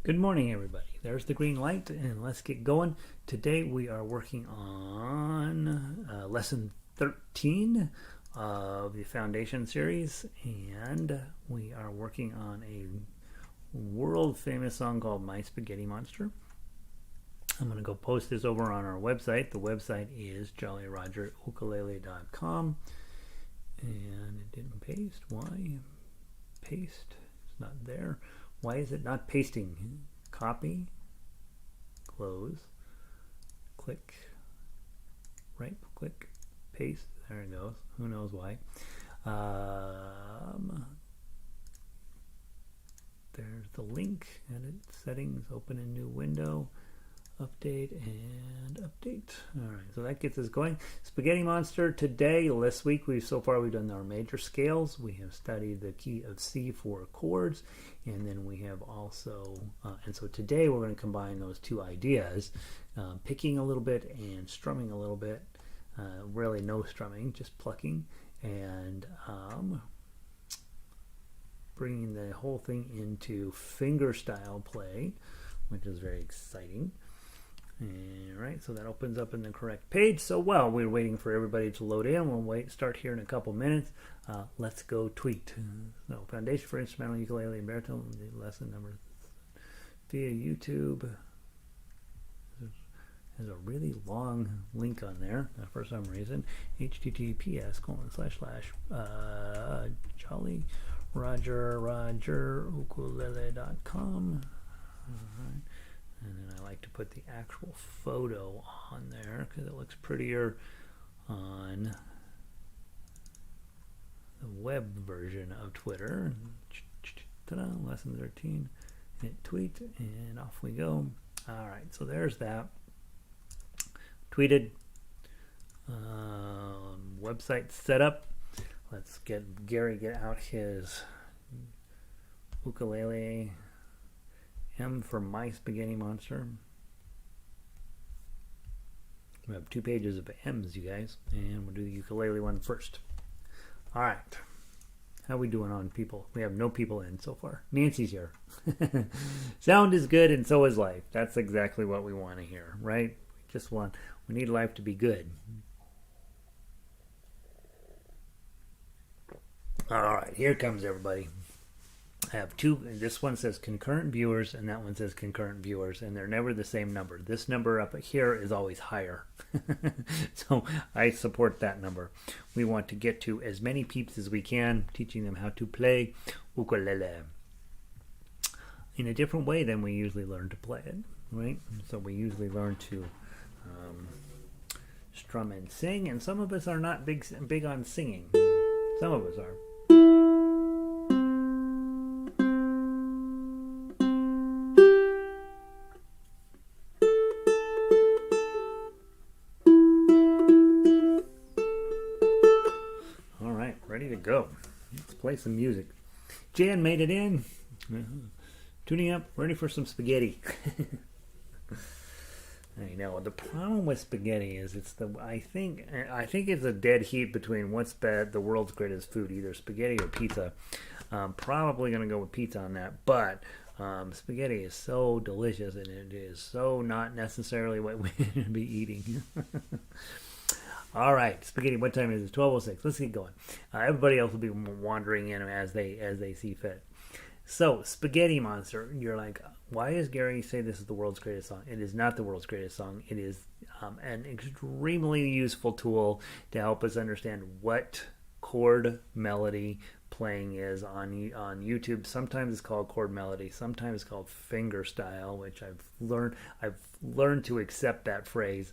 Good morning, everybody. There's the green light, and let's get going. Today we are working on lesson 13 of the Foundation series, and we are working on a world-famous song called My Spaghetti Monster. I'm going to go post this over on our website. The website is jollyrogerukulele.com, and it didn't paste. Why? Paste. It's not there. Why is it not pasting? Copy, close, click, right click, paste. There it goes. Who knows why? There's the link. Edit settings. Open a new window. Update and update. All right, so that gets us going. Spaghetti Monster today. This week we've done our major scales. We have studied the key of C for chords, and then we have also and so today we're going to combine those two ideas, picking a little bit and strumming a little bit. Really no strumming, just plucking, and bringing the whole thing into finger style play, which is very exciting. All right, so that opens up in the correct page. So while we're waiting for everybody to load in, we'll start here in a couple minutes. Let's go tweet. So Foundation for Instrumental Ukulele and Baritone, the lesson number via YouTube. There's a really long link on there for some reason. jollyrogerukulele.com. All right. And then I like to put the actual photo on there because it looks prettier on the web version of Twitter. Ta-da, lesson 13. Hit tweet, and off we go. All right, so there's that. Tweeted. Website set up. Let's get Gary out his ukulele. M for My Spaghetti Monster. We have 2 pages of M's, you guys, and we'll do the ukulele one first. All right. How are we doing on people? We have no people in so far. Nancy's here. Sound is good, and so is life. That's exactly what we want to hear, right? We need life to be good. All right, here comes everybody. I have 2. This one says concurrent viewers, and that one says concurrent viewers, and they're never the same number. This number up here is always higher. So I support that number. We want to get to as many peeps as we can, teaching them how to play ukulele in a different way than we usually learn to play it, right? So we usually learn to strum and sing, and some of us are not big on singing. Some of us are. Ready to go. Let's play some music. Jan made it in. Tuning up, ready for some spaghetti. I know the problem with spaghetti is I think it's a dead heat between what's the world's greatest food, either spaghetti or pizza. Probably going to go with pizza on that, but spaghetti is so delicious, and it is so not necessarily what we should be eating. All right, spaghetti. What time is it? 12:06. Let's get going. Everybody else will be wandering in as they see fit. So, Spaghetti Monster. You're like, why does Gary say this is the world's greatest song? It is not the world's greatest song. It is an extremely useful tool to help us understand what chord melody playing is on YouTube. Sometimes it's called chord melody. Sometimes it's called finger style, which I've learned to accept that phrase.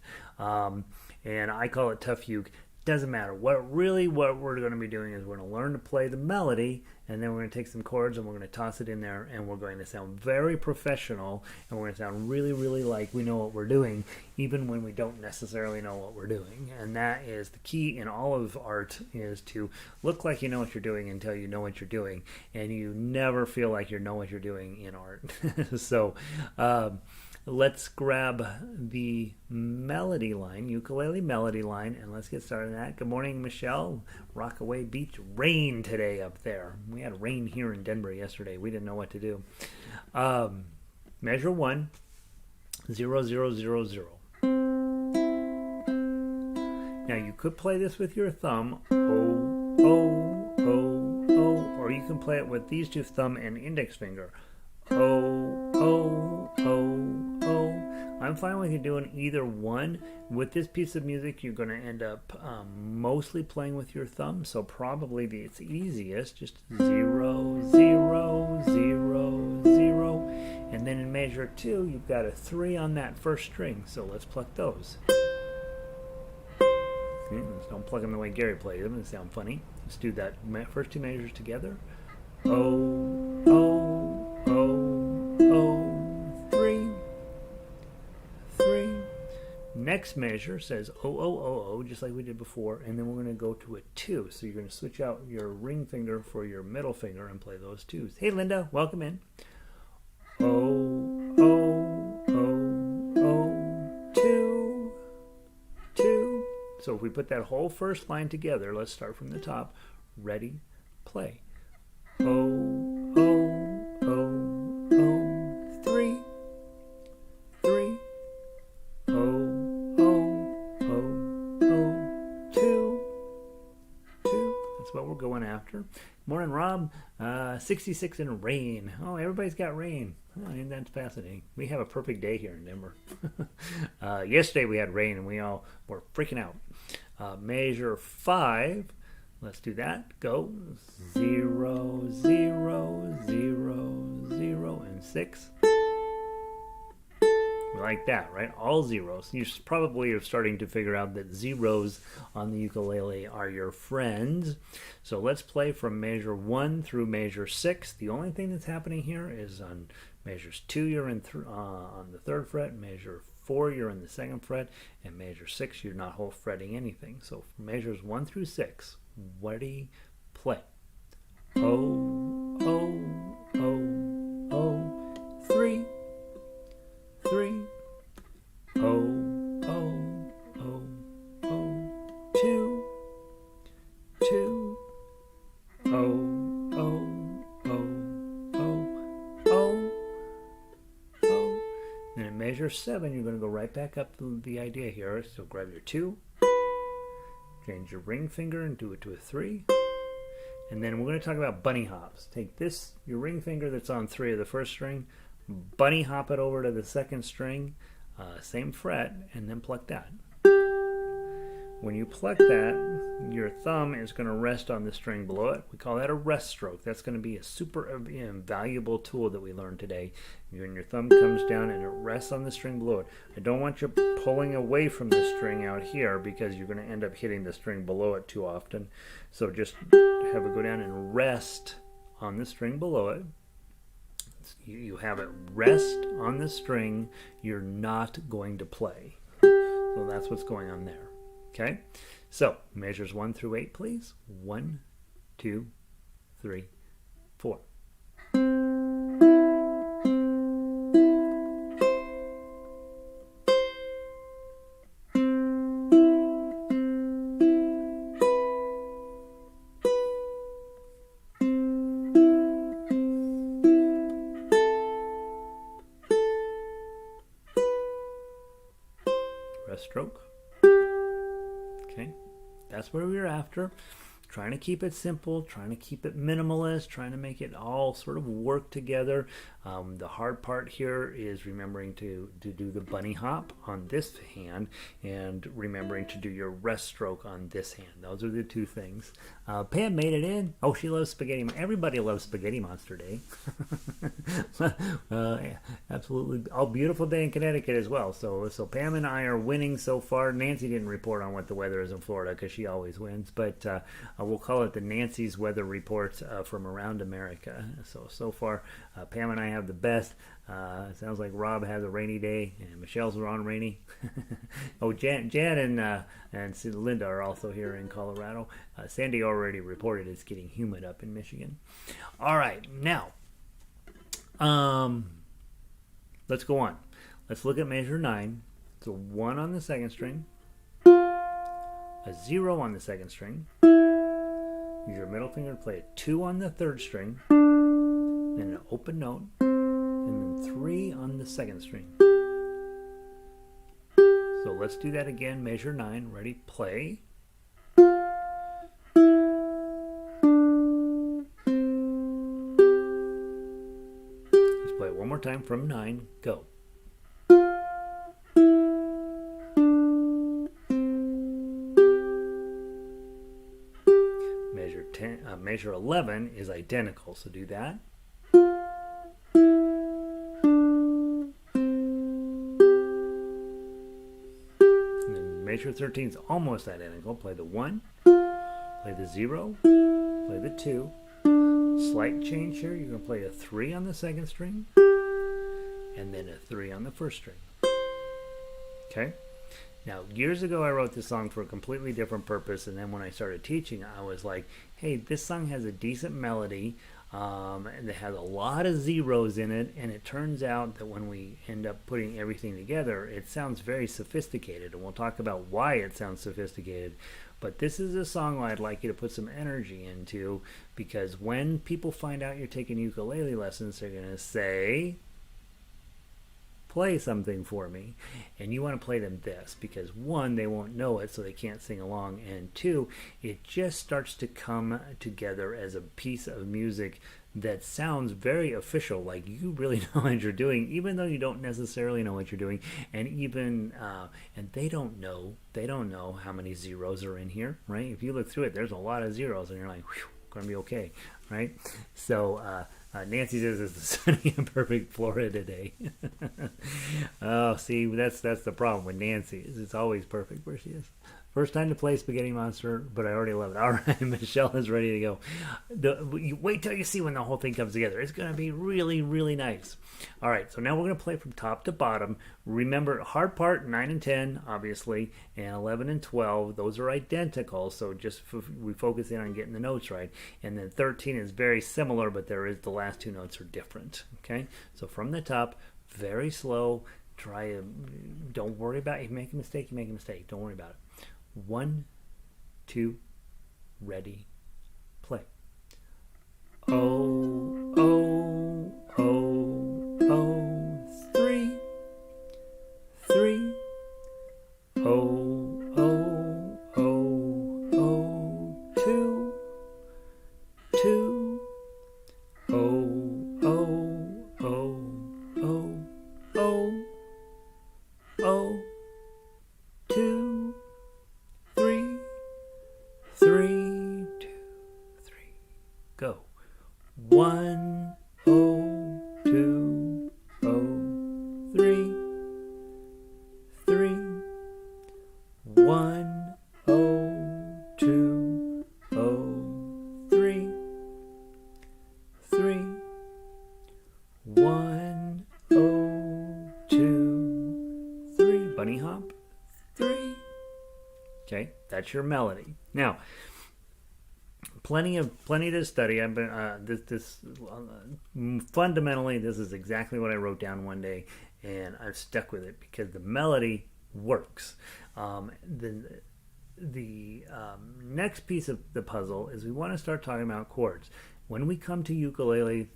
And I call it tough uke. Doesn't matter. What we're going to be doing is we're going to learn to play the melody, and then we're going to take some chords and we're going to toss it in there, and we're going to sound very professional, and we're going to sound really, really like we know what we're doing, even when we don't necessarily know what we're doing. And that is the key in all of art, is to look like you know what you're doing until you know what you're doing, and you never feel like you know what you're doing in art. So, let's grab the melody line, ukulele melody line, and let's get started on that. Good morning, Michelle. Rockaway Beach. Rain today up there. We had rain here in Denver yesterday. We didn't know what to do. measure 1, 0, 0, 0, 0. Now you could play this with your thumb, O, O, O, O, or you can play it with these two, thumb and index finger, O, O, O, O. I'm fine with you doing either one. With this piece of music, you're going to end up mostly playing with your thumb, so probably it's easiest, just 0, 0, 0, 0. And then in measure 2, you've got a 3 on that first string, so let's pluck those. Let's don't plug them the way Gary played them. It sound funny. Let's do that first 2 measures together. O, O, O, O, 3, 3. Next measure says O, O, O, O, just like we did before, and then we're going to go to a 2. So you're going to switch out your ring finger for your middle finger and play those 2s. Hey, Linda, welcome in. O, O, O, O, 2, 2. So if we put that whole first line together, let's start from the top. Ready, play. O, O, O, O, 3, 3. O, O, O, O, 2, 2. That's what we're going after. Morning, Rob. 66 in rain. Oh, everybody's got rain. Oh, and that's fascinating. We have a perfect day here in Denver. Yesterday we had rain and we all were freaking out. Measure 5. Let's do that. Go. 0, 0, 0, 0, and 6. Like that, right? All zeros. You probably are starting to figure out that zeros on the ukulele are your friends. So let's play from measure 1 through measure 6. The only thing that's happening here is on measures 2 you're in on the 3rd fret, measure 4 you're in the 2nd fret, and measure 6 you're not whole fretting anything. So measures 1 through 6, ready, play. O, O, O, O, 3, 3. O, O, O, O, 2, 2. O, O, O, O, O, O. Then in measure 7, you're going to go right back up to the idea here. So grab your 2, change your ring finger and do it to a 3. And then we're going to talk about bunny hops. Take this, your ring finger that's on 3 of the first string, bunny hop it over to the 2nd string, same fret, and then pluck that. When you pluck that, your thumb is going to rest on the string below it. We call that a rest stroke. That's going to be a super valuable tool that we learned today. When your thumb comes down and it rests on the string below it. I don't want you pulling away from the string out here because you're going to end up hitting the string below it too often. So just have it go down and rest on the string below it. You have it rest on the string. You're not going to play. So that's what's going on there. Okay? So measures 1 through 8, please. 1, 2, 3, 4. Rest stroke. Okay, that's what we were after. Trying to keep it simple, trying to keep it minimalist, trying to make it all sort of work together. The hard part here is remembering to do the bunny hop on this hand and remembering to do your rest stroke on this hand. Those are the 2 things. Pam made it in. Oh, she loves spaghetti. Everybody loves Spaghetti Monster Day. Absolutely. Oh, beautiful day in Connecticut as well. So Pam and I are winning so far. Nancy didn't report on what the weather is in Florida because she always wins. But we'll call it the Nancy's Weather Report from around America. So far, Pam and I have the best. It sounds like Rob has a rainy day, and Michelle's on rainy. Oh, Jan and Linda are also here in Colorado. Sandy already reported it's getting humid up in Michigan. All right, now let's go on. Let's look at measure 9. So 1 on the 2nd string, a 0 on the 2nd string. Use your middle finger to play a 2 on the 3rd string, then an open note, and then 3 on the second string. So let's do that again. Measure 9. Ready? Play. Let's play it one more time from 9. Go. Measure 11 is identical, so do that. And then measure 13 is almost identical. Play the 1, play the 0, play the 2. Slight change here. You're going to play a 3 on the second string, and then a 3 on the first string. Okay? Now, years ago, I wrote this song for a completely different purpose, and then when I started teaching, I was like, hey, this song has a decent melody, and it has a lot of zeros in it, and it turns out that when we end up putting everything together, it sounds very sophisticated, and we'll talk about why it sounds sophisticated. But this is a song I'd like you to put some energy into, because when people find out you're taking ukulele lessons, they're going to say, play something for me, and you want to play them this, because 1, they won't know it, so they can't sing along, and 2, it just starts to come together as a piece of music that sounds very official, like you really know what you're doing, even though you don't necessarily know what you're doing, and even and they don't know how many zeros are in here, right? If you look through it, there's a lot of zeros, and you're like, whew, gonna be okay, right? So Nancy says it's the sunny and perfect Florida today. Oh, see, that's the problem with Nancy. It's always perfect where she is. First time to play Spaghetti Monster, but I already love it. All right, Michelle is ready to go. You wait till you see when the whole thing comes together. It's going to be really, really nice. All right, so now we're going to play from top to bottom. Remember, hard part, 9 and 10, obviously, and 11 and 12. Those are identical, so just we focus in on getting the notes right. And then 13 is very similar, but the last 2 notes are different. Okay, so from the top, very slow. Don't worry about it. If you make a mistake, you make a mistake. Don't worry about it. 1, 2, ready, play. Oh, oh, oh, oh, 3, 3. Oh, oh, oh, oh, 2, 2. Oh, oh, oh, oh, oh, oh, 2, 3, 3, 2, 3, go. 1, oh, 2, oh, 3, 3, 1, oh, 2, oh, 3, 3, 1, oh, 2, 3, bunny hop, 3. Okay, that's your melody. Now, plenty to study. I've been fundamentally, this is exactly what I wrote down one day, and I've stuck with it because the melody works. The next piece of the puzzle is we want to start talking about chords. When we come to ukulele,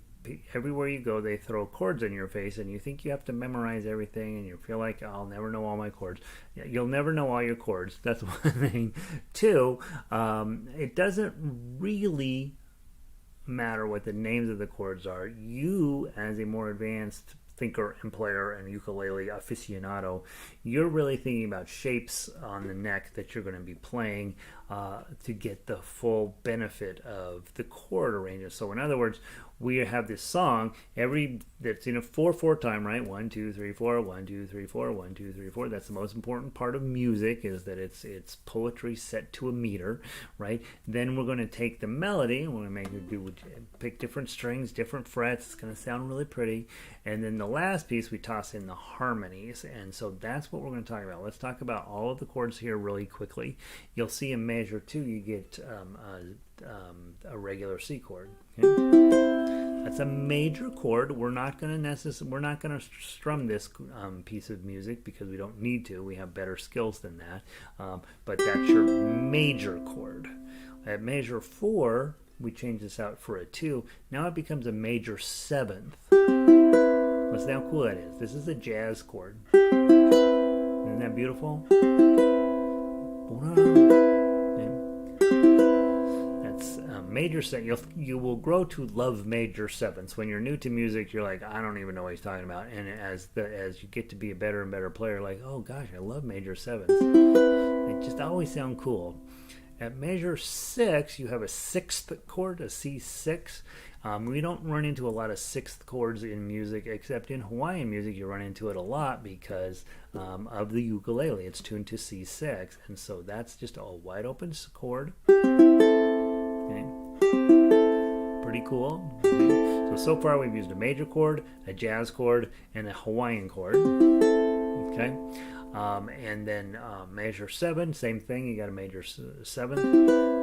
everywhere you go, they throw chords in your face, and you think you have to memorize everything, and you feel like, I'll never know all my chords. You'll never know all your chords. That's one thing. 2, it doesn't really matter what the names of the chords are. You, as a more advanced thinker and player and ukulele aficionado, you're really thinking about shapes on the neck that you're going to be playing to get the full benefit of the chord arrangement. So in other words, we have this song that's in a 4/4 time, right? 1, 2, 3, 4, 1, 2, 3, 4, 1, 2, 3, 4. That's the most important part of music, is that it's poetry set to a meter, right? Then we're going to take the melody and we're going to pick different strings, different frets. It's going to sound really pretty. And then the last piece, we toss in the harmonies. And so that's what we're going to talk about. Let's talk about all of the chords here really quickly. You'll see in measure 2, you get a regular C chord. Okay? That's a major chord. We're not going to strum this piece of music because we don't need to. We have better skills than that. But that's your major chord. At measure 4, we change this out for a 2. Now it becomes a major 7th. Listen how cool that is. This is a jazz chord. Isn't that beautiful? That's major seven. You will grow to love major sevenths. When you're new to music, you're like, I don't even know what he's talking about. And as you get to be a better and better player, like, oh gosh, I love major sevenths. They just always sound cool. At measure 6, you have a 6th chord, a C6. We don't run into a lot of 6th chords in music, except in Hawaiian music you run into it a lot because of the ukulele. It's tuned to C6, and so that's just a wide open chord. Okay. Pretty cool. So far we've used a major chord, a jazz chord, and a Hawaiian chord. Okay. And then measure 7, same thing. You got a major 7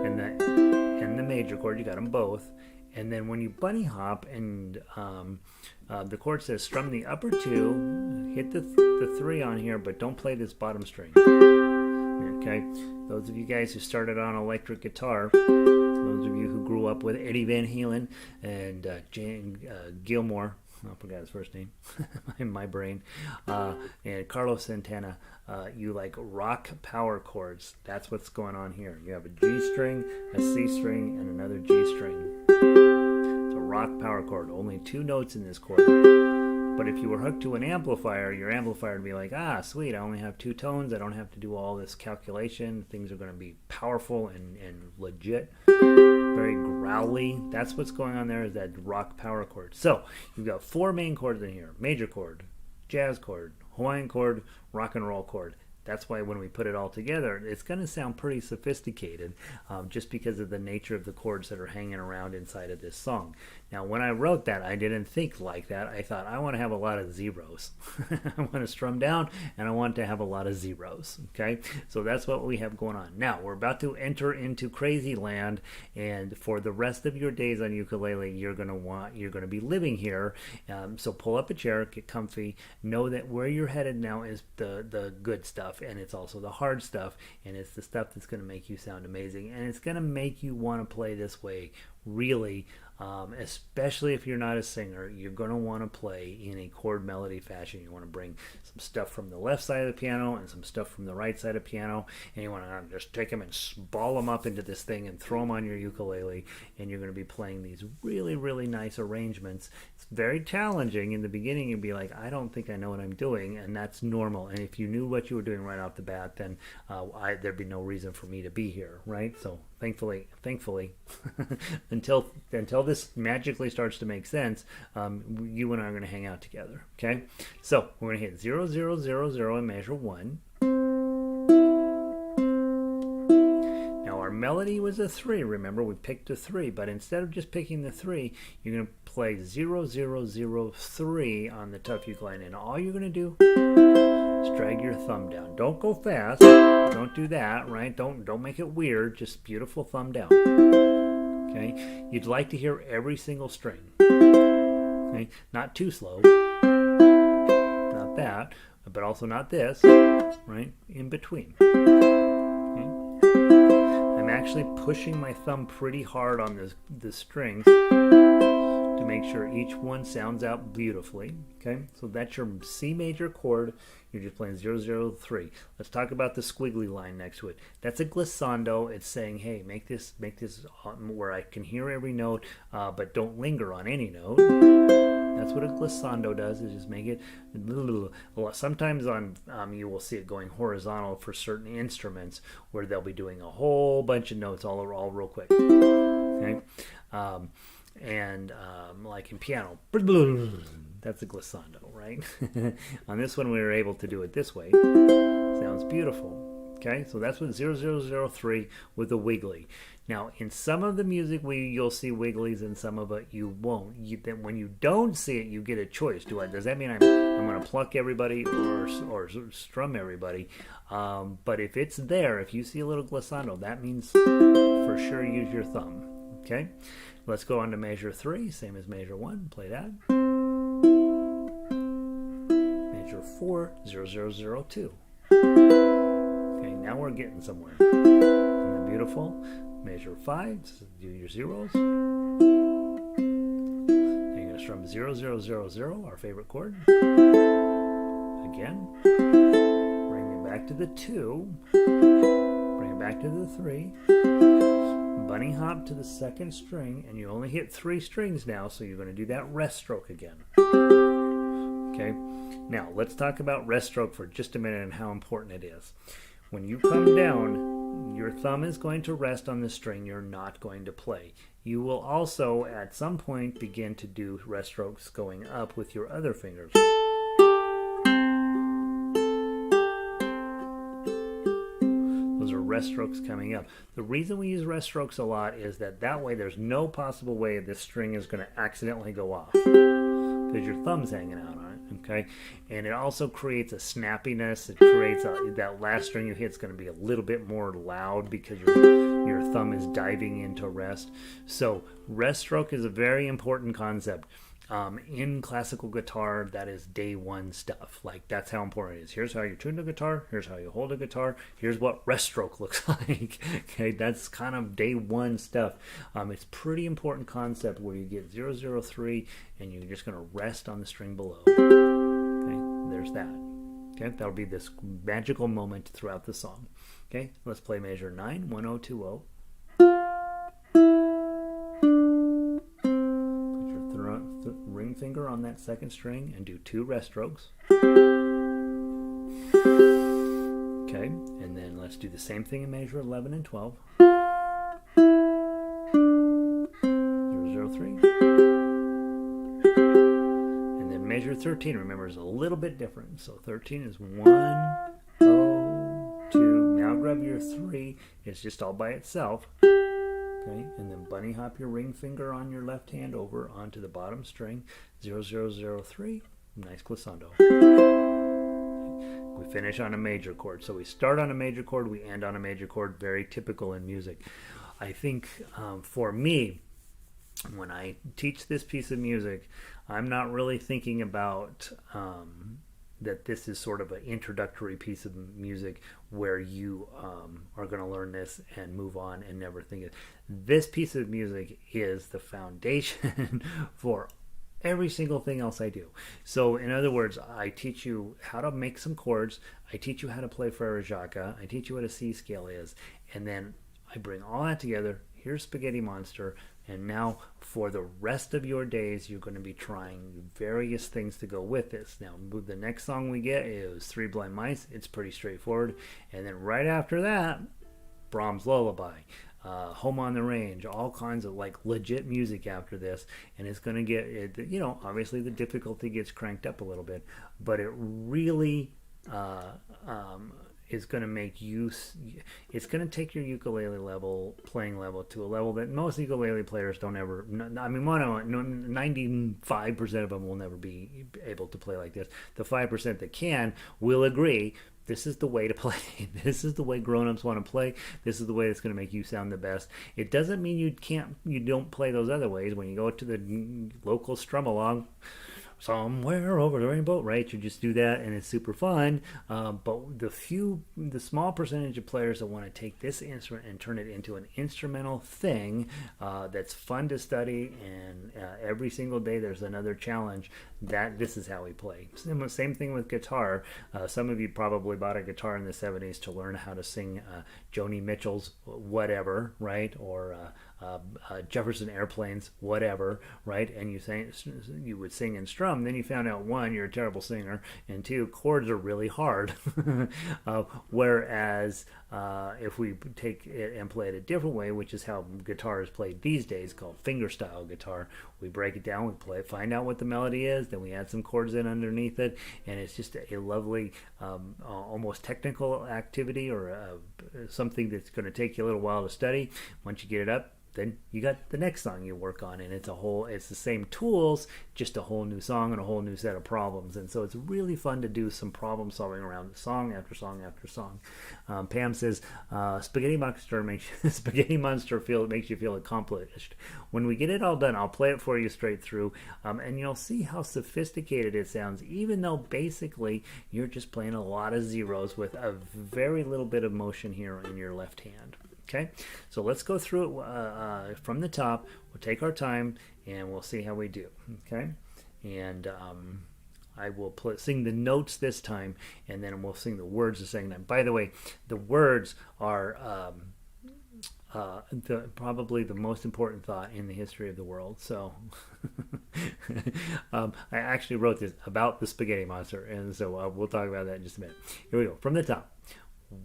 and the major chord. You got them both. And then when you bunny hop and the chord says strum the upper 2, hit the 3 on here, but don't play this bottom string. Okay. Those of you guys who started on electric guitar, those of you who grew up with Eddie Van Halen and Gilmore. I forgot his first name in my brain. And Carlos Santana, you like rock power chords. That's what's going on here. You have a G string, a C string, and another G string. It's a rock power chord. Only 2 notes in this chord. But if you were hooked to an amplifier, your amplifier would be like, ah, sweet, I only have 2 tones. I don't have to do all this calculation. Things are going to be powerful and legit. Very growly. That's what's going on there, is that rock power chord. So you've got 4 main chords in here. Major chord, jazz chord, Hawaiian chord, rock and roll chord. That's why when we put it all together, it's going to sound pretty sophisticated just because of the nature of the chords that are hanging around inside of this song. Now, when I wrote that, I didn't think like that. I thought, I want to have a lot of zeros. I want to strum down, and I want to have a lot of zeros. Okay? So that's what we have going on. Now, we're about to enter into crazy land, and for the rest of your days on ukulele, you're going to be living here. So pull up a chair, get comfy, know that where you're headed now is the good stuff, and it's also the hard stuff, and it's the stuff that's going to make you sound amazing, and it's going to make you want to play this way, really. Especially if you're not a singer, you're going to want to play in a chord melody fashion. You want to bring some stuff from the left side of the piano and some stuff from the right side of the piano, and you want to just take them and ball them up into this thing and throw them on your ukulele, and you're going to be playing these really, really nice arrangements. It's very challenging. In the beginning, you'd be like, I don't think I know what I'm doing, and that's normal. And if you knew what you were doing right off the bat, then there'd be no reason for me to be here, right? So thankfully, until this magically starts to make sense, you and I are going to hang out together. Okay, so we're going to hit 0, 0, 0, 0 and measure 1. Now our melody was a 3. Remember, we picked a 3, but instead of just picking the 3, you're going to play 0, 0, 0, 3 on the tough ukulele, and all you're going to do is drag your thumb down. Don't go fast. Don't do that, right? Don't make it weird. Just beautiful thumb down. Okay? You'd like to hear every single string. Okay? Not too slow. Not that, but also not this. Right? In between. Okay? I'm actually pushing my thumb pretty hard on the strings to make sure each one sounds out beautifully. Okay? So that's your C major chord. You're just playing 0, 0, 3. Let's talk about the squiggly line next to it. That's a glissando. It's saying, hey, make this where I can hear every note, but don't linger on any note. That's what a glissando does, is just make it. Sometimes you will see it going horizontal for certain instruments where they'll be doing a whole bunch of notes all real quick. Okay? Like in piano, that's a glissando, right? On this one, we were able to do it this way. Sounds beautiful. Okay, so that's what 0003 with a wiggly. Now, in some of the music, you'll see wigglies, and some of it you won't. Then when you don't see it, you get a choice. Does that mean I'm going to pluck everybody or strum everybody? But if it's there, if you see a little glissando, that means for sure use your thumb. Okay, let's go on to measure 3, same as measure 1. Play that. Measure 4, 0002. Okay, now we're getting somewhere. Isn't that beautiful? Measure 5, do your zeros. Then you're going to strum 0, 0, 0, 0, our favorite chord. Again. Bring it back to the 2. Bring it back to the 3. Bunny hop to the second string, and you only hit 3 strings now, so you're going to do that rest stroke again. Okay? Now, let's talk about rest stroke for just a minute and how important it is. When you come down, your thumb is going to rest on the string you're not going to play. You will also, at some point, begin to do rest strokes going up with your other fingers. Those are rest strokes coming up. The reason we use rest strokes a lot is that way there's no possible way this string is going to accidentally go off, because your thumb's hanging out on it, okay? And it also creates a snappiness. It creates that last string you hit is going to be a little bit more loud because your thumb is diving into rest. So rest stroke is a very important concept. In classical guitar, that is day one stuff. Like, that's how important it is. Here's how you tune the guitar. Here's how you hold a guitar. Here's what rest stroke looks like. Okay, that's kind of day one stuff. It's pretty important concept where you get 0, 0, 3, and you're just going to rest on the string below. Okay, there's that. Okay, that'll be this magical moment throughout the song. Okay, let's play measure 9, 1, 0, 2, 0. Ring finger on that second string and do 2 rest strokes. Okay, and then let's do the same thing in measure 11 and 12. 0, 0, 3. And then measure 13, remember, is a little bit different. So 13 is 1, 0, 2. Now grab your 3. It's just all by itself. Okay, and then bunny hop your ring finger on your left hand over onto the bottom string, 0, 0, 0, 3, nice glissando. We finish on a major chord. So we start on a major chord, we end on a major chord, very typical in music. I think for me, when I teach this piece of music, I'm not really thinking about that this is sort of an introductory piece of music where you are going to learn this and move on and never think it. This piece of music is the foundation for every single thing else I do. So in other words, I teach you how to make some chords, I teach you how to play Frere Jacques, I teach you what a C scale is, and then I bring all that together. Here's Spaghetti Monster, and now for the rest of your days you're going to be trying various things to go with this. Now the next song we get is 3 Blind Mice. It's pretty straightforward, and then right after that, Brahms' Lullaby, Home on the Range, all kinds of like legit music after this, and it's going to get, you know, obviously the difficulty gets cranked up a little bit, but it really is going to make use, it's going to take your ukulele level, playing level, to a level that most ukulele players don't ever, I mean, 95% of them will never be able to play like this. The 5% that can will agree, this is the way to play. This is the way grown-ups want to play. This is the way that's going to make you sound the best. It doesn't mean you don't play those other ways. When you go to the local strum along, somewhere over the rainbow, right? You just do that and it's super fun. But the small percentage of players that want to take this instrument and turn it into an instrumental thing that's fun to study, and every single day there's another challenge, that this is how we play. Same thing with guitar. Some of you probably bought a guitar in the 70s to learn how to sing Joni Mitchell's Whatever, right? Or Jefferson Airplane's Whatever, right? And you would sing and strum. Then you found out, 1, you're a terrible singer, and 2, chords are really hard. Whereas if we take it and play it a different way, which is how guitar is played these days, called fingerstyle guitar, we break it down, we play it, find out what the melody is, then we add some chords in underneath it, and it's just a lovely, almost technical activity, or something that's going to take you a little while to study. Once you get it up, then you got the next song you work on, and it's the same tools, just a whole new song and a whole new set of problems. And so it's really fun to do some problem solving around song after song after song. Pam says, Spaghetti Monster makes you feel accomplished. When we get it all done, I'll play it for you straight through, and you'll see how sophisticated it sounds, even though basically you're just playing a lot of zeros with a very little bit of motion here in your left hand. Okay, so let's go through it from the top. We'll take our time and we'll see how we do. Okay, and I will sing the notes this time, and then we'll sing the words the second time. By the way, the words are probably the most important thought in the history of the world. So I actually wrote this about the spaghetti monster, and so we'll talk about that in just a minute. Here we go. From the top.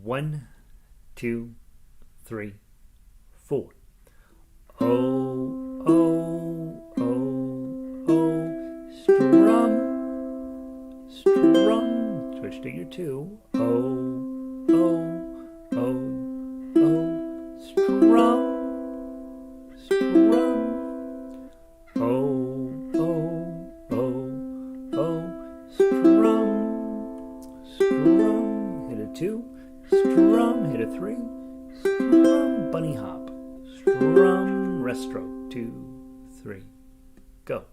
1, 2, 3, 4. Oh, oh, oh, oh, strum, strum. Switch to your 2. Oh, oh, oh, oh, strum, strum. Oh, oh, oh, oh, strum, strum. Hit a 2. Strum, hit a 3. Strum, bunny hop. Strum, rest stroke. 2, 3, go.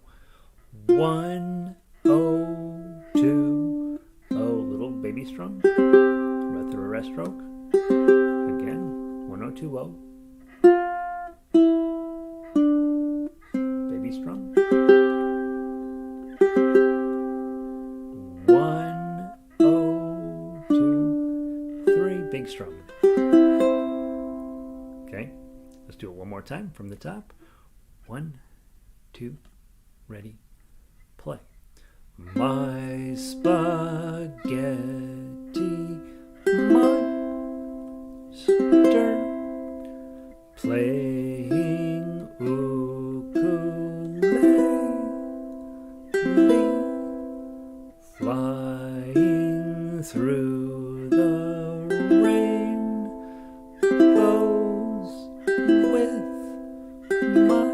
1, oh, 2, oh, little baby strum. Right through a rest stroke. Again, 1, oh, 2, oh. Baby strum. 1, oh, 2, 3, big strum. Okay, let's do it one more time from the top. 1, 2, ready, play. My spaghetti monster playing ukulele, flying through the rain, goes with my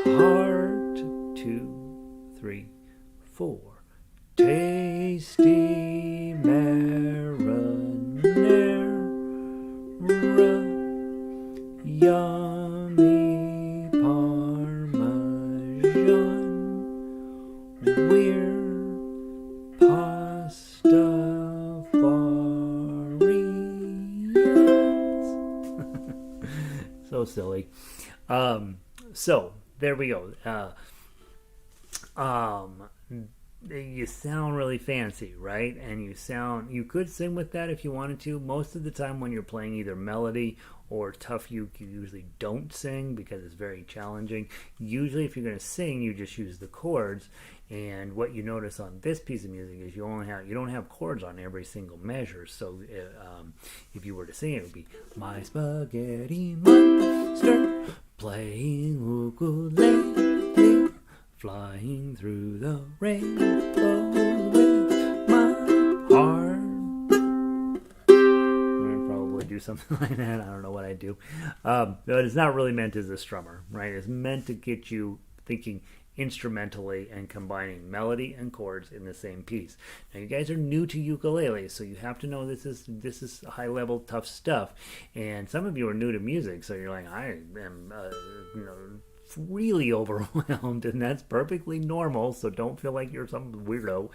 heart. 2, 3, 4. Tasty marinara, yummy parmesan, we're pastafarians. So silly. So there we go. You sound really fancy, right? And you could sing with that if you wanted to. Most of the time when you're playing either melody or tough uke, you usually don't sing because it's very challenging. Usually if you're going to sing, you just use the chords. And what you notice on this piece of music is you don't have chords on every single measure. So if you were to sing it, would be my spaghetti monster playing ukulele, flying through the rainbow with my heart. I'd probably do something like that. I don't know what I'd do. But it's not really meant as a strummer, right? It's meant to get you thinking instrumentally and combining melody and chords in the same piece. Now you guys are new to ukulele, so you have to know this is high level tough stuff. And some of you are new to music, so you're like, I am really overwhelmed, and that's perfectly normal, so don't feel like you're some weirdo.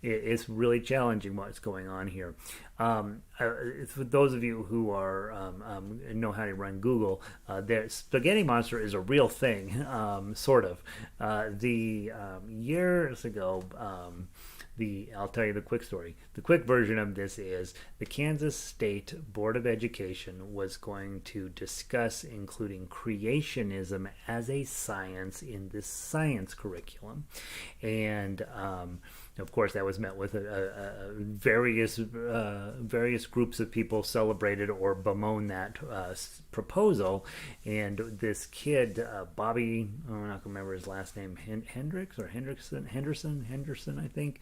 It's really challenging what's going on here. For those of you who are know how to run Google, the spaghetti monster is a real thing, sort of. Years ago, I'll tell you the quick story. The quick version of this is the Kansas State Board of Education was going to discuss including creationism as a science in this science curriculum. And of course, that was met with various groups of people celebrated or bemoaned that proposal. And this kid, Bobby, I'm not going to remember his last name, Henderson, I think,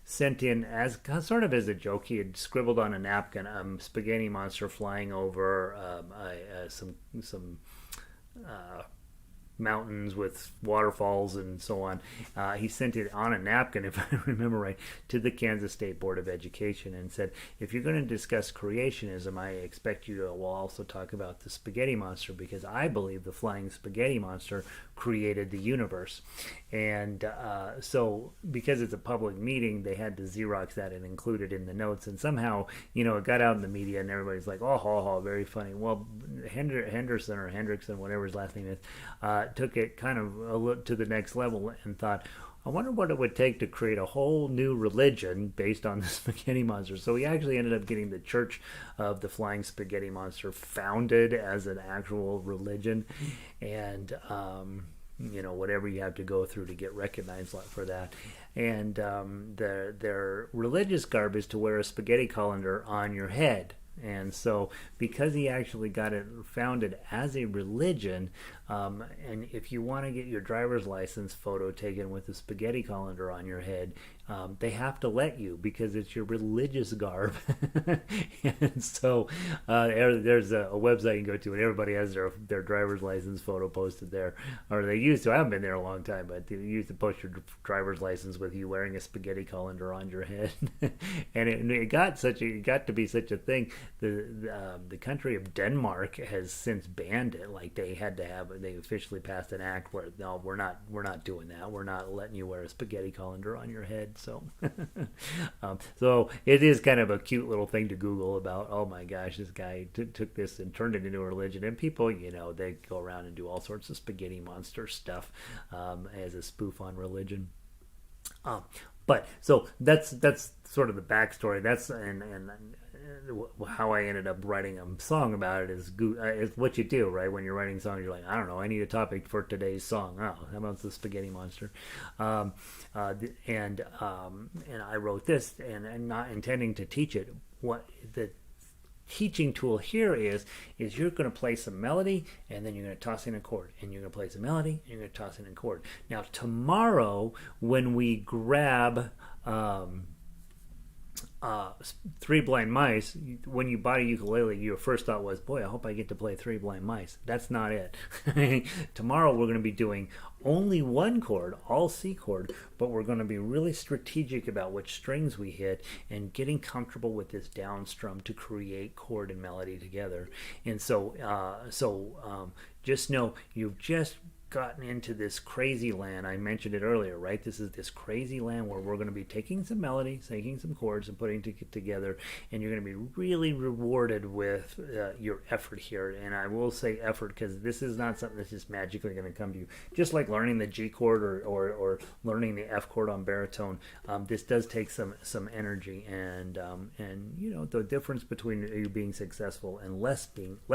sent in as sort of as a joke. He had scribbled on a napkin spaghetti monster flying over some mountains with waterfalls and so on. He sent it on a napkin, if I remember right, to the Kansas State Board of Education and said, if you're going to discuss creationism, I expect you to will also talk about the spaghetti monster, because I believe the flying spaghetti monster created the universe. And so because it's a public meeting, they had to Xerox that and include it in the notes. And somehow, it got out in the media and everybody's like, oh, ha, ha, very funny. Well, Henderson or Hendrickson, whatever his last name is, took it kind of to the next level and thought, I wonder what it would take to create a whole new religion based on the spaghetti monster. So he actually ended up getting the Church of the Flying Spaghetti Monster founded as an actual religion. And, whatever you have to go through to get recognized for that. And their religious garb is to wear a spaghetti colander on your head. And so because he actually got it founded as a religion, and if you want to get your driver's license photo taken with a spaghetti colander on your head, they have to let you because it's your religious garb. And so there's a website you can go to and everybody has their driver's license photo posted there, or they used to. I haven't been there a long time, but they used to post your driver's license with you wearing a spaghetti colander on your head. And it got to be such a thing. The country of Denmark has since banned it. Like they officially passed an act where no, we're not doing that. We're not letting you wear a spaghetti colander on your head. So, so it is kind of a cute little thing to Google about. Oh my gosh, this guy took this and turned it into a religion, and people, they go around and do all sorts of spaghetti monster stuff as a spoof on religion. But so that's sort of the backstory. That's and how I ended up writing a song about it is what you do, right? When you're writing songs, you're like, I don't know, I need a topic for today's song. Oh, how about the spaghetti monster? And I wrote this, and not intending to teach it. What the teaching tool here is you're going to play some melody, and then you're going to toss in a chord, and you're going to play some melody, and you're going to toss in a chord. Now tomorrow, when we grab Three Blind Mice, when you bought a ukulele, your first thought was, boy, I hope I get to play Three Blind Mice. That's not it. Tomorrow we're going to be doing only one chord, all C chord, but we're going to be really strategic about which strings we hit and getting comfortable with this down strum to create chord and melody together. And so just know you've just gotten into this crazy land. I mentioned it earlier, right? This is this crazy land where we're going to be taking some melody, taking some chords, and putting it together, and you're going to be really rewarded with your effort here. And I will say effort because this is not something that's just magically going to come to you. Just like learning the G chord or learning the F chord on baritone, this does take some energy, and the difference between you being successful and less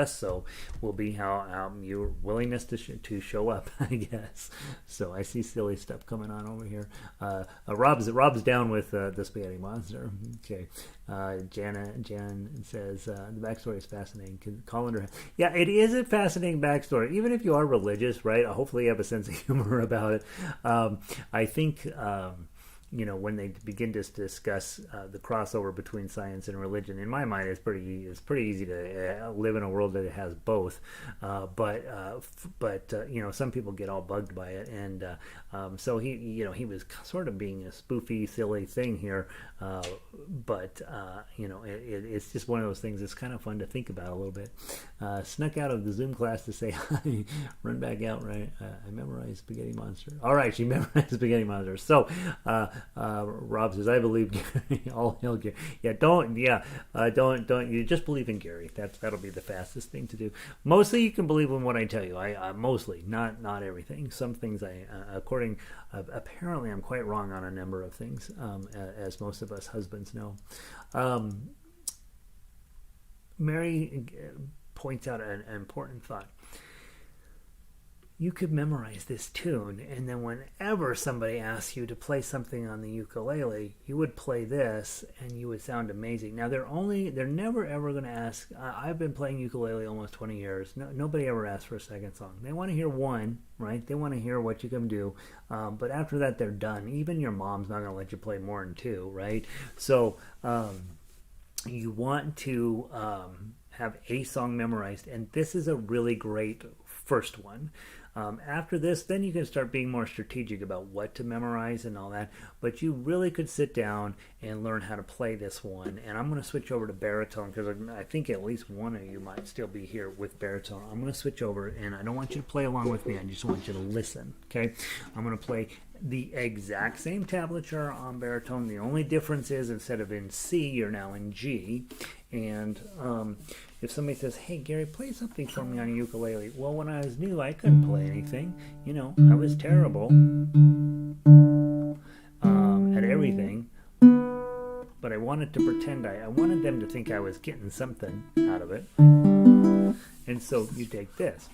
so will be how your willingness to show up, I guess. So I see silly stuff coming on over here. Rob's down with the spaghetti monster. Okay. Jan says the backstory is fascinating. Colander, yeah, it is a fascinating backstory. Even if you are religious, right? Hopefully you have a sense of humor about it. I think. When they begin to discuss the crossover between science and religion, in my mind, it's pretty easy to live in a world that has both. But some people get all bugged by it, and so he was sort of being a spoofy, silly thing here. But it's just one of those things that's kind of fun to think about a little bit. Snuck out of the Zoom class to say hi, run back out, right? I memorized Spaghetti Monster. All right, she memorized Spaghetti Monster. So, Rob says, I believe Gary. All hail Gary. Yeah, don't you just believe in Gary. That'll be the fastest thing to do. Mostly you can believe in what I tell you. I mostly, not everything. Some things apparently I'm quite wrong on a number of things, as most of us husbands know. Mary points out an important thought. You could memorize this tune, and then whenever somebody asks you to play something on the ukulele, you would play this, and you would sound amazing. Now, they're never ever going to ask. I've been playing ukulele almost 20 years. Nobody ever asks for a second song. They want to hear one, right? They want to hear what you can do, but after that, they're done. Even your mom's not going to let you play more than two, right? So you want to have a song memorized, and this is a really great first one. After this, then you can start being more strategic about what to memorize and all that. But you really could sit down and learn how to play this one. And I'm going to switch over to baritone because I think at least one of you might still be here with baritone. I'm going to switch over, and I don't want you to play along with me. I just want you to listen. Okay, I'm going to play the exact same tablature on baritone. The only difference is instead of in C, you're now in G. And if somebody says, "Hey, Gary, play something for me on a ukulele," well, when I was new, I couldn't play anything. You know, I was terrible at everything. But I wanted to pretend I wanted them to think I was getting something out of it. And so you take this.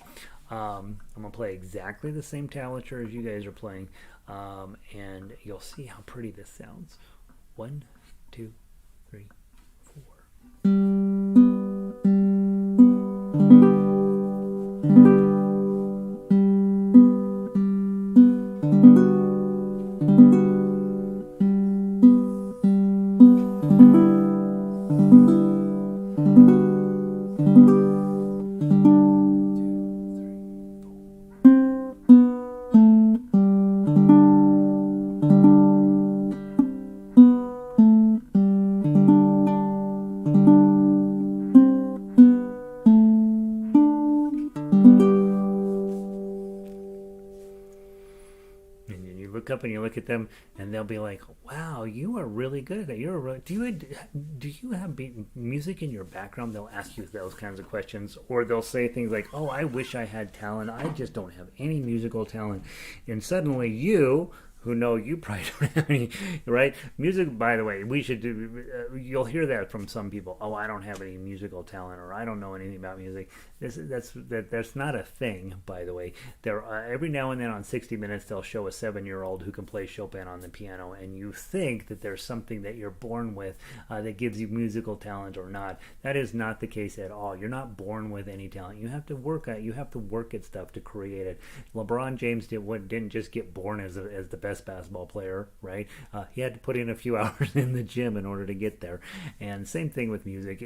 I'm going to play exactly the same tablature as you guys are playing. And you'll see how pretty this sounds. 1, 2, 3, 4. Up and you look at them and they'll be like, "Wow, you are really good at it. Do you have music in your background?" They'll ask you those kinds of questions, or they'll say things like, "Oh, I wish I had talent. I just don't have any musical talent." And suddenly you, who know you probably don't have any, right? Music, by the way, we should do, you'll hear that from some people. "Oh, I don't have any musical talent," or "I don't know anything about music." That's not a thing, by the way. Every now and then on 60 Minutes, they'll show a 7-year-old who can play Chopin on the piano, and you think that there's something that you're born with that gives you musical talent or not. That is not the case at all. You're not born with any talent. You have to work at stuff to create it. LeBron James didn't just get born as the best basketball player, right? He had to put in a few hours in the gym in order to get there. And same thing with music.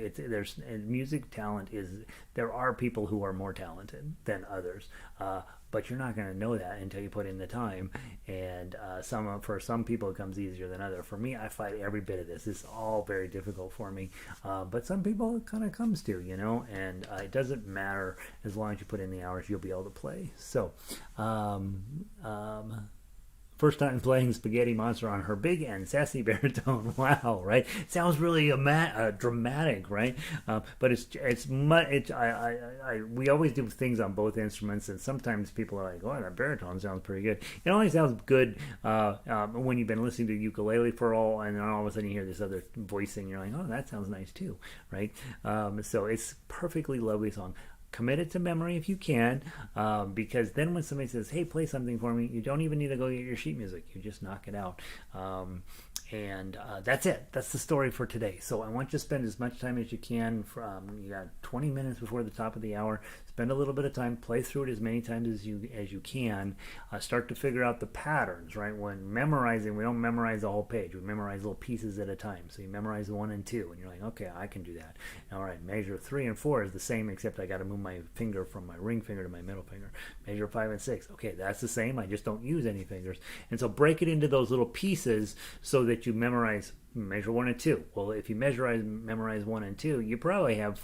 Music talent is, there are people who are more talented than others, but you're not going to know that until you put in the time. And for some people it comes easier than others. For me, I fight every bit of this. It's all very difficult for me, but some people it kind of comes to, and it doesn't matter. As long as you put in the hours, you'll be able to play. So first time playing Spaghetti Monster on her big and sassy baritone. Wow, right? Sounds really dramatic, right? But we always do things on both instruments, and sometimes people are like, "Oh, that baritone sounds pretty good." It only sounds good when you've been listening to ukulele for and then all of a sudden you hear this other voicing, you're like, "Oh, that sounds nice too," right? So it's perfectly lovely song. Commit it to memory if you can, because then when somebody says, "Hey, play something for me," you don't even need to go get your sheet music. You just knock it out. And that's it. That's the story for today. So I want you to spend as much time as you can. You got 20 minutes before the top of the hour. Spend a little bit of time. Play through it as many times as you can. Start to figure out the patterns, right? When memorizing, we don't memorize the whole page. We memorize little pieces at a time. So you memorize 1 and 2, and you're like, "Okay, I can do that." All right, measure 3 and 4 is the same, except I got to move my finger from my ring finger to my middle finger. Measure 5 and 6. Okay, that's the same. I just don't use any fingers. And so break it into those little pieces so that you memorize measure 1 and 2. Well, if you memorize 1 and 2, you probably have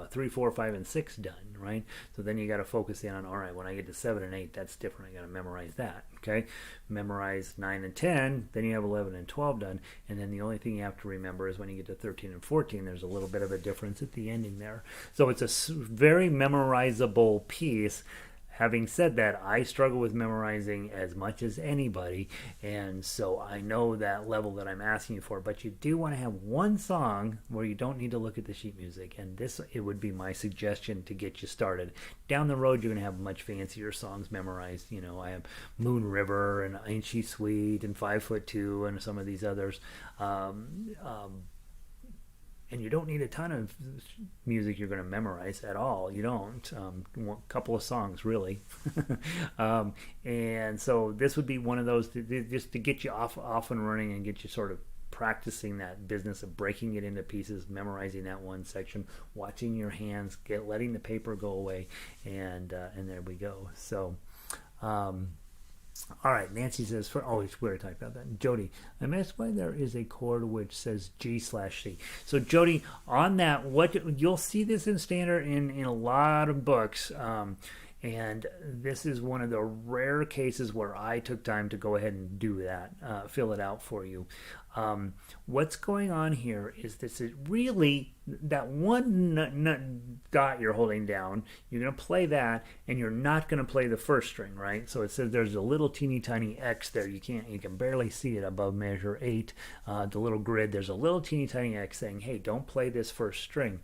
3, 4, 5, and 6 done, right? So then you got to focus in on, all right, when I get to 7 and 8, that's different. I got to memorize that, okay? Memorize 9 and 10, then you have 11 and 12 done, and then the only thing you have to remember is when you get to 13 and 14, there's a little bit of a difference at the ending there. So it's a very memorizable piece. Having said that, I struggle with memorizing as much as anybody, and so I know that level that I'm asking you for, but you do want to have one song where you don't need to look at the sheet music, and it would be my suggestion to get you started. Down the road, you're going to have much fancier songs memorized. I have Moon River and Ain't She Sweet and 5'2" and some of these others. And you don't need a ton of music you're going to memorize at all. You don't. A couple of songs, really. And so this would be one of those just to get you off and running and get you sort of practicing that business of breaking it into pieces, memorizing that one section, watching your hands, letting the paper go away, and there we go. So All right, Nancy says, we already talked about that. Jody, I'm asked why there is a chord which says G/C. So, Jody, on that, what you'll see this in standard in a lot of books. And this is one of the rare cases where I took time to go ahead and do that, fill it out for you. What's going on here is this is really that one dot you're holding down. You're going to play that, and you're not going to play the first string, right? So it says there's a little teeny tiny X there. You can barely see it above measure 8. The little grid. There's a little teeny tiny X saying, "Hey, don't play this first string."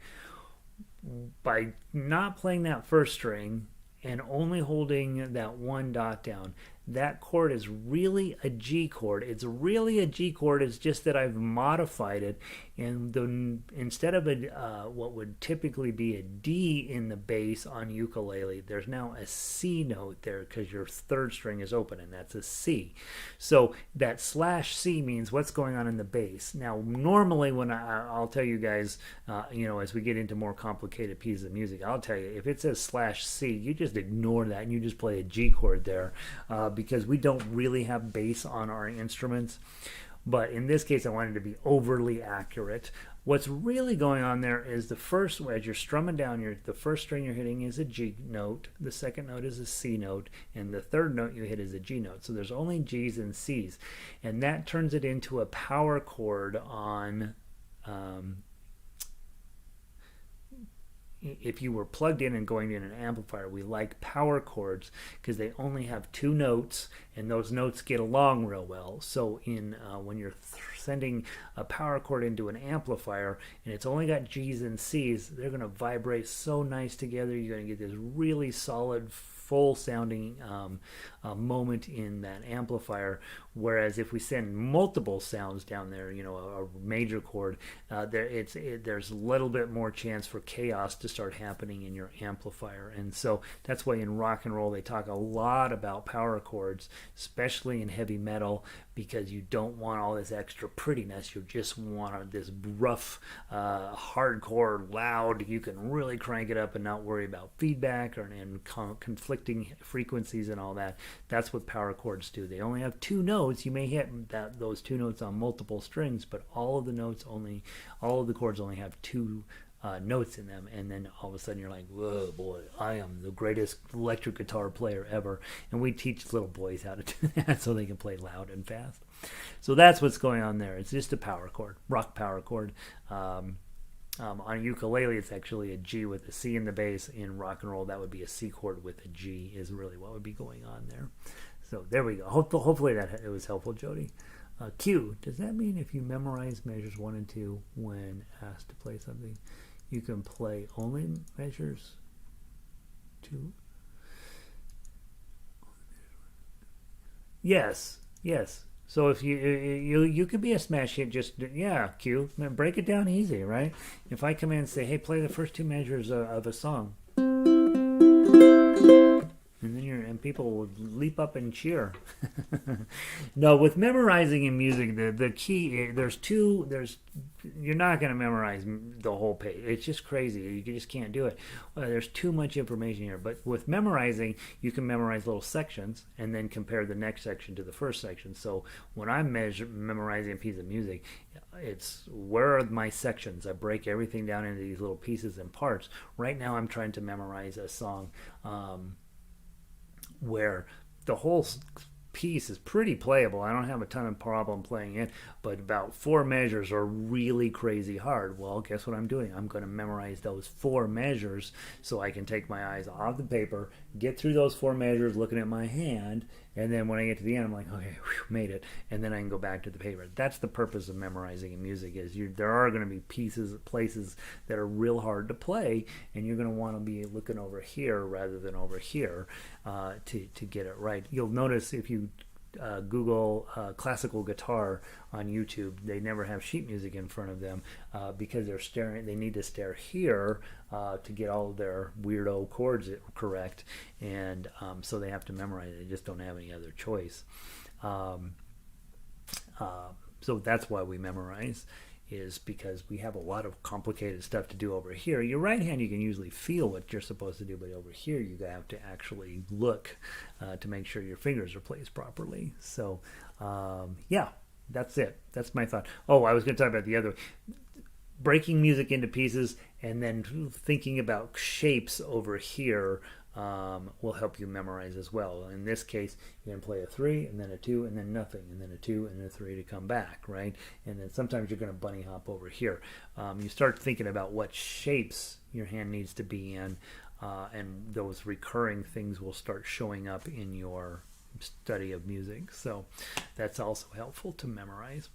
By not playing that first string and only holding that one dot down, that chord is really a G chord. It's really a G chord. It's just that I've modified it, and instead of what would typically be a D in the bass on ukulele, there's now a C note there because your third string is open, and that's a C. So that /C means what's going on in the bass. Now, normally when I'll tell you guys, as we get into more complicated pieces of music, I'll tell you if it says /C, you just ignore that and you just play a G chord there. Because we don't really have bass on our instruments. But in this case, I wanted to be overly accurate. What's really going on there is the first, as you're strumming down, the first string you're hitting is a G note, the second note is a C note, and the third note you hit is a G note. So there's only G's and C's. And that turns it into a power chord on... if you were plugged in and going in an amplifier, we like power chords because they only have 2 notes, and those notes get along real well. So when you're sending a power chord into an amplifier and it's only got G's and C's, they're going to vibrate so nice together. You're going to get this really solid, full sounding moment in that amplifier. Whereas if we send multiple sounds down there, a major chord, there's a little bit more chance for chaos to start happening in your amplifier. And so that's why in rock and roll they talk a lot about power chords, especially in heavy metal, because you don't want all this extra prettiness. You just want this rough, hardcore, loud. You can really crank it up and not worry about feedback and conflicting frequencies and all that. That's what power chords do. They only have 2 notes. You may hit those 2 notes on multiple strings, but all of the chords only have 2 notes in them, and then all of a sudden you're like, whoa, boy, I am the greatest electric guitar player ever. And we teach little boys how to do that so they can play loud and fast. So that's what's going on there. It's just a power chord, rock power chord. On ukulele, it's actually a G with a C in the bass. In rock and roll, that would be a C chord with a G is really what would be going on there. So there we go. Hopefully that it was helpful, Jody. Q, does that mean if you memorize measures 1 and 2 when asked to play something, you can play only measures 2? Yes. So if you could be a smash hit, Q, break it down easy, right? If I come in and say, hey, play the first 2 measures of a song, and people would leap up and cheer. No, with memorizing in music, the key, you're not going to memorize the whole page. It's just crazy. You just can't do it. There's too much information here. But with memorizing, you can memorize little sections and then compare the next section to the first section. So when I'm memorizing a piece of music, it's where are my sections? I break everything down into these little pieces and parts. Right now I'm trying to memorize a song where the whole piece is pretty playable. I don't have a ton of problem playing it, but about 4 measures are really crazy hard. Well, guess what I'm doing? I'm going to memorize those 4 measures so I can take my eyes off the paper, get through those 4 measures looking at my hand, and then when I get to the end, I'm like, okay, made it, and then I can go back to the paper. That's the purpose of memorizing in music, is there are going to be places that are real hard to play, and you're going to want to be looking over here rather than over here to get it right. You'll notice if you Google classical guitar on YouTube, they never have sheet music in front of them because they need to stare here to get all of their weirdo chords correct, and so they have to memorize it. They just don't have any other choice. So that's why we memorize. is because we have a lot of complicated stuff to do over here. Your right hand, you can usually feel what you're supposed to do, but over here you have to actually look to make sure your fingers are placed properly. So yeah, that's it. That's my thought. Oh, I was going to talk about the other, breaking music into pieces and then thinking about shapes over here will help you memorize as well. In this case, you're going to play a 3 and then a 2 and then nothing and then a 2 and a 3 to come back, right? And then sometimes you're going to bunny hop over here. You start thinking about what shapes your hand needs to be in, and those recurring things will start showing up in your study of music. So that's also helpful to memorize.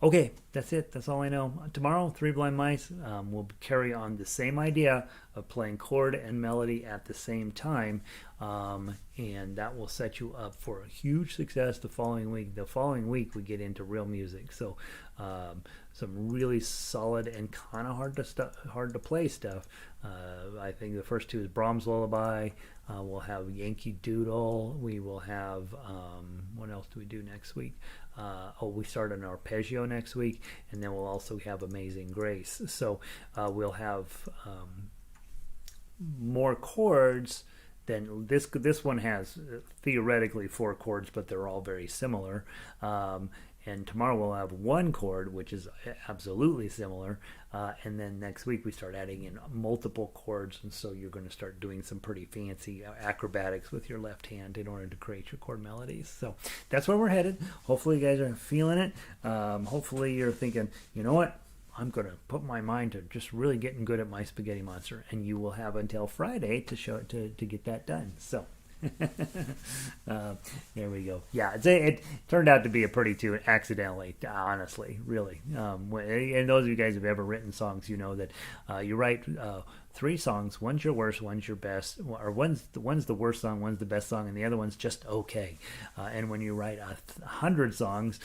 Okay, that's it. That's all I know. Tomorrow, Three Blind Mice will carry on the same idea of playing chord and melody at the same time, and that will set you up for a huge success the following week. The following week, we get into real music, so some really solid and kind of hard to play stuff. I think the first 2 is Brahms' Lullaby. We'll have Yankee Doodle. We will have what else do we do next week? We start an arpeggio next week, and then we'll also have Amazing Grace. So we'll have more chords than this. This one has theoretically 4 chords, but they're all very similar. And tomorrow we'll have 1 chord, which is absolutely similar. And then next week we start adding in multiple chords, and so you're going to start doing some pretty fancy acrobatics with your left hand in order to create your chord melodies. So that's where we're headed. Hopefully you guys are feeling it. Hopefully you're thinking, you know what? I'm going to put my mind to just really getting good at my spaghetti monster, and you will have until Friday to get that done. So there we go. Yeah, it turned out to be a pretty tune accidentally, honestly, really. And those of you guys who've ever written songs, you know that you write 3 songs. One's your worst, one's your best, or one's the worst song, one's the best song, and the other one's just okay. And when you write 100 songs,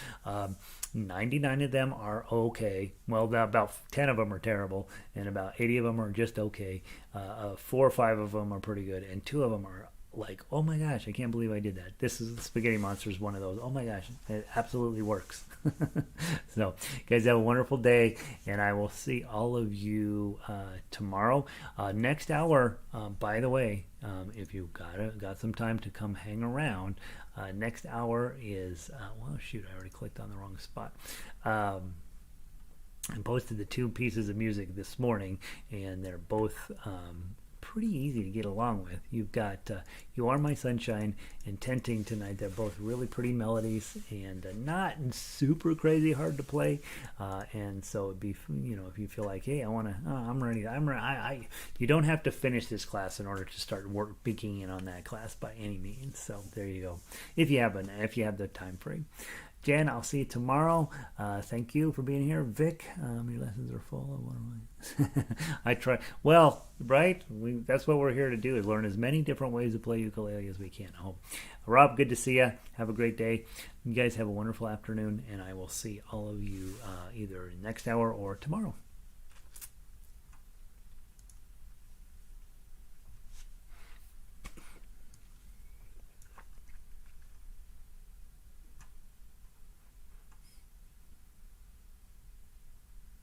99 of them are okay. Well, about 10 of them are terrible, and about 80 of them are just okay. 4 or 5 of them are pretty good, and 2 of them are like, oh my gosh, I can't believe I did that. This is Spaghetti Monster is one of those. Oh my gosh, it absolutely works. So, guys, have a wonderful day, and I will see all of you tomorrow. Next hour, by the way, if you've got some time to come hang around, next hour is, well, shoot, I already clicked on the wrong spot. I posted the 2 pieces of music this morning, and they're both pretty easy to get along with. You've got You Are My Sunshine and Tenting Tonight. They're both really pretty melodies and not super crazy hard to play. And so it'd be, if you feel like, hey, I'm ready. You don't have to finish this class in order to start beginning on that class by any means. So there you go. If you have the time frame. Jen, I'll see you tomorrow. Thank you for being here. Vic, your lessons are full. What am I? I try. Well, right? That's what we're here to do, is learn as many different ways to play ukulele as we can. Rob, good to see you. Have a great day. You guys have a wonderful afternoon, and I will see all of you either next hour or tomorrow.